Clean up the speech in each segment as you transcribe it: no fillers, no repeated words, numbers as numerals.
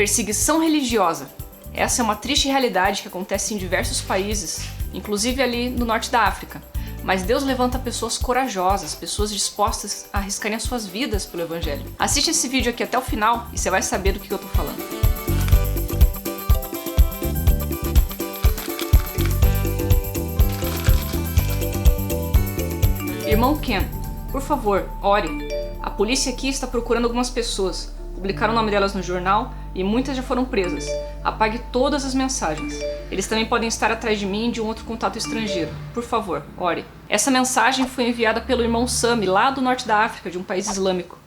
Perseguição religiosa. Essa é uma triste realidade que acontece em diversos países, inclusive ali no norte da África. Mas Deus levanta pessoas corajosas, pessoas dispostas a arriscarem as suas vidas pelo Evangelho. Assiste esse vídeo aqui até o final e você vai saber do que eu tô falando. Irmão Ken, por favor, ore. A polícia aqui está procurando algumas pessoas. Publicaram o nome delas no jornal e muitas já foram presas. Apague todas as mensagens. Eles também podem estar atrás de mim e de um outro contato estrangeiro. Por favor, ore. Essa mensagem foi enviada pelo irmão Sami, lá do norte da África, de um país islâmico.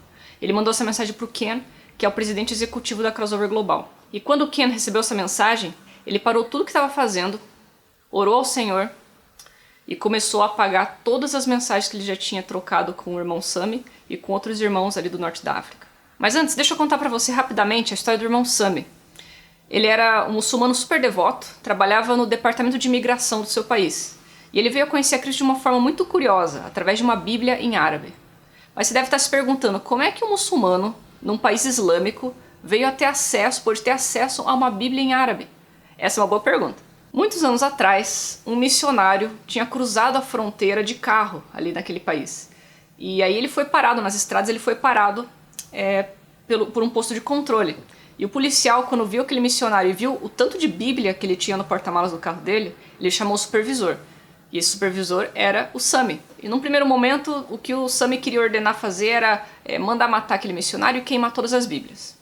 Ele mandou essa mensagem para o Ken, que é o presidente executivo da Crossover Global. E quando o Ken recebeu essa mensagem, ele parou tudo o que estava fazendo, orou ao Senhor e começou a apagar todas as mensagens que ele já tinha trocado com o irmão Sami e com outros irmãos ali do norte da África. Mas antes, deixa eu contar para você rapidamente a história do irmão Sami. Ele era um muçulmano super devoto, trabalhava no departamento de imigração do seu país. E ele veio a conhecer a Cristo de uma forma muito curiosa, através de uma Bíblia em árabe. Mas você deve estar se perguntando, como é que um muçulmano, num país islâmico, pôde ter acesso a uma Bíblia em árabe? Essa é uma boa pergunta. Muitos anos atrás, um missionário tinha cruzado a fronteira de carro ali naquele país. E aí ele foi parado nas estradas, por um posto de controle. E o policial, quando viu aquele missionário e viu o tanto de Bíblia que ele tinha no porta-malas do carro dele, ele chamou o supervisor. E esse supervisor era o Sami. E num primeiro momento, o que o Sami queria ordenar fazer era mandar matar aquele missionário e queimar todas as Bíblias.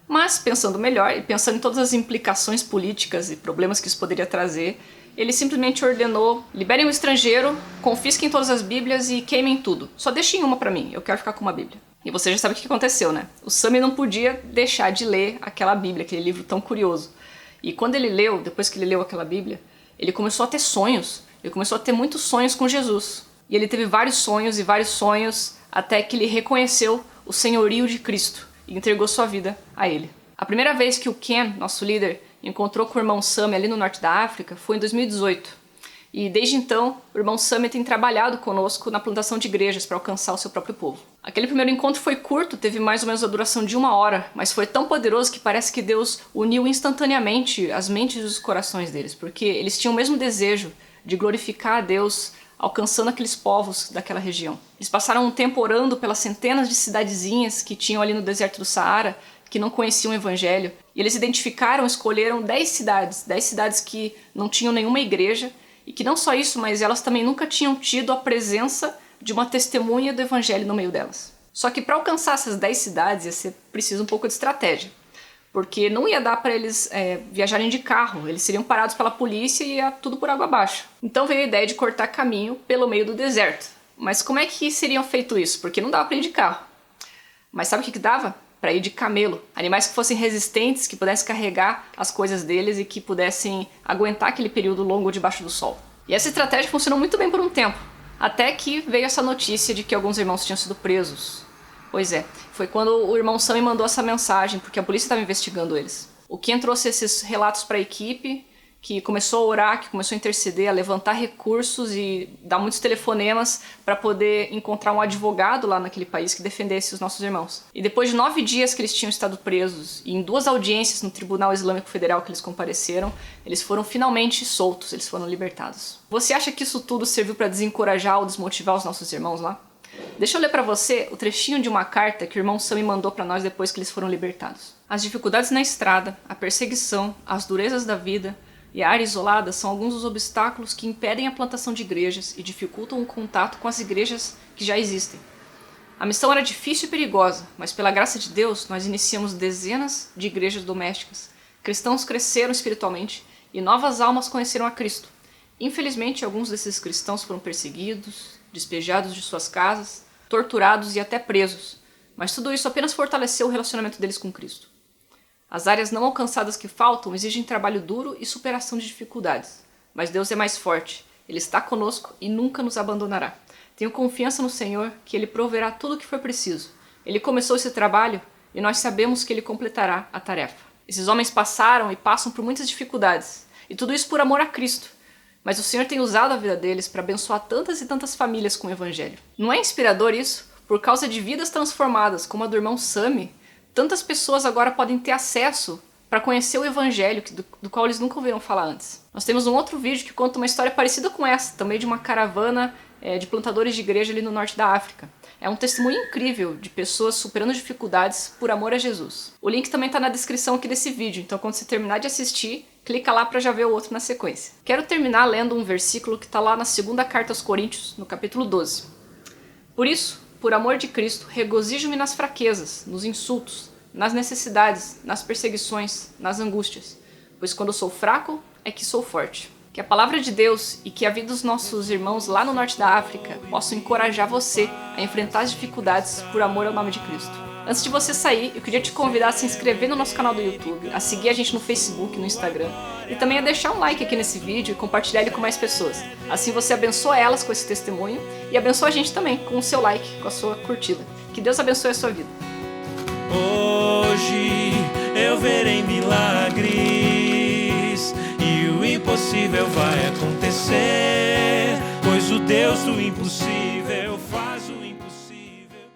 Mas, pensando melhor e pensando em todas as implicações políticas e problemas que isso poderia trazer, ele simplesmente ordenou: liberem o estrangeiro, confisquem todas as Bíblias e queimem tudo. Só deixem uma pra mim, eu quero ficar com uma Bíblia. E você já sabe o que aconteceu, né? O Sami não podia deixar de ler aquela Bíblia, aquele livro tão curioso. E quando ele leu, depois que ele leu aquela Bíblia, ele começou a ter sonhos. Ele começou a ter muitos sonhos com Jesus. E ele teve vários sonhos, até que ele reconheceu o senhorio de Cristo e entregou sua vida a ele. A primeira vez que o Ken, nosso líder, encontrou com o irmão Sami ali no norte da África foi em 2018. E desde então, o irmão Sami tem trabalhado conosco na plantação de igrejas para alcançar o seu próprio povo. Aquele primeiro encontro foi curto, teve mais ou menos a duração de 1 hora, mas foi tão poderoso que parece que Deus uniu instantaneamente as mentes e os corações deles, porque eles tinham o mesmo desejo de glorificar a Deus, alcançando aqueles povos daquela região. Eles passaram um tempo orando pelas centenas de cidadezinhas que tinham ali no deserto do Saara, que não conheciam o Evangelho, e eles escolheram 10 cidades que não tinham nenhuma igreja, e que não só isso, mas elas também nunca tinham tido a presença de uma testemunha do Evangelho no meio delas. Só que para alcançar essas 10 cidades ia ser preciso um pouco de estratégia, porque não ia dar para eles viajarem de carro, eles seriam parados pela polícia e ia tudo por água abaixo. Então veio a ideia de cortar caminho pelo meio do deserto. Mas como é que seriam feito isso? Porque não dava para ir de carro. Mas sabe o que dava? Para ir de camelo. Animais que fossem resistentes, que pudessem carregar as coisas deles e que pudessem aguentar aquele período longo debaixo do sol. E essa estratégia funcionou muito bem por um tempo, até que veio essa notícia de que alguns irmãos tinham sido presos. Pois é, foi quando o irmão Sami mandou essa mensagem, porque a polícia estava investigando eles. O Ken trouxe esses relatos para a equipe, que começou a orar, que começou a interceder, a levantar recursos e dar muitos telefonemas para poder encontrar um advogado lá naquele país que defendesse os nossos irmãos. E depois de 9 dias que eles tinham estado presos, e em 2 audiências no Tribunal Islâmico Federal que eles compareceram, eles foram finalmente soltos, eles foram libertados. Você acha que isso tudo serviu para desencorajar ou desmotivar os nossos irmãos lá? Deixa eu ler para você o trechinho de uma carta que o irmão Sami mandou para nós depois que eles foram libertados. As dificuldades na estrada, a perseguição, as durezas da vida e a área isolada são alguns dos obstáculos que impedem a plantação de igrejas e dificultam o contato com as igrejas que já existem. A missão era difícil e perigosa, mas pela graça de Deus nós iniciamos dezenas de igrejas domésticas. Cristãos cresceram espiritualmente e novas almas conheceram a Cristo. Infelizmente, alguns desses cristãos foram perseguidos, despejados de suas casas, torturados e até presos, mas tudo isso apenas fortaleceu o relacionamento deles com Cristo. As áreas não alcançadas que faltam exigem trabalho duro e superação de dificuldades. Mas Deus é mais forte. Ele está conosco e nunca nos abandonará. Tenho confiança no Senhor que Ele proverá tudo o que for preciso. Ele começou esse trabalho e nós sabemos que Ele completará a tarefa. Esses homens passaram e passam por muitas dificuldades. E tudo isso por amor a Cristo. Mas o Senhor tem usado a vida deles para abençoar tantas e tantas famílias com o Evangelho. Não é inspirador isso? Por causa de vidas transformadas, como a do irmão Sami, tantas pessoas agora podem ter acesso para conhecer o evangelho do qual eles nunca ouviram falar antes. Nós temos um outro vídeo que conta uma história parecida com essa, também de uma caravana de plantadores de igreja ali no norte da África. É um testemunho incrível de pessoas superando dificuldades por amor a Jesus. O link também está na descrição aqui desse vídeo, então quando você terminar de assistir, clica lá para já ver o outro na sequência. Quero terminar lendo um versículo que está lá na segunda carta aos Coríntios, no capítulo 12. Por isso, por amor de Cristo, regozijo-me nas fraquezas, nos insultos, nas necessidades, nas perseguições, nas angústias, pois quando sou fraco é que sou forte. Que a palavra de Deus e que a vida dos nossos irmãos lá no norte da África possam encorajar você a enfrentar as dificuldades por amor ao nome de Cristo. Antes de você sair, eu queria te convidar a se inscrever no nosso canal do YouTube, a seguir a gente no Facebook, no Instagram, e também a deixar um like aqui nesse vídeo e compartilhar ele com mais pessoas. Assim você abençoa elas com esse testemunho e abençoa a gente também com o seu like, com a sua curtida. Que Deus abençoe a sua vida. Hoje eu verei milagres e o impossível vai acontecer, pois o Deus do impossível faz o impossível.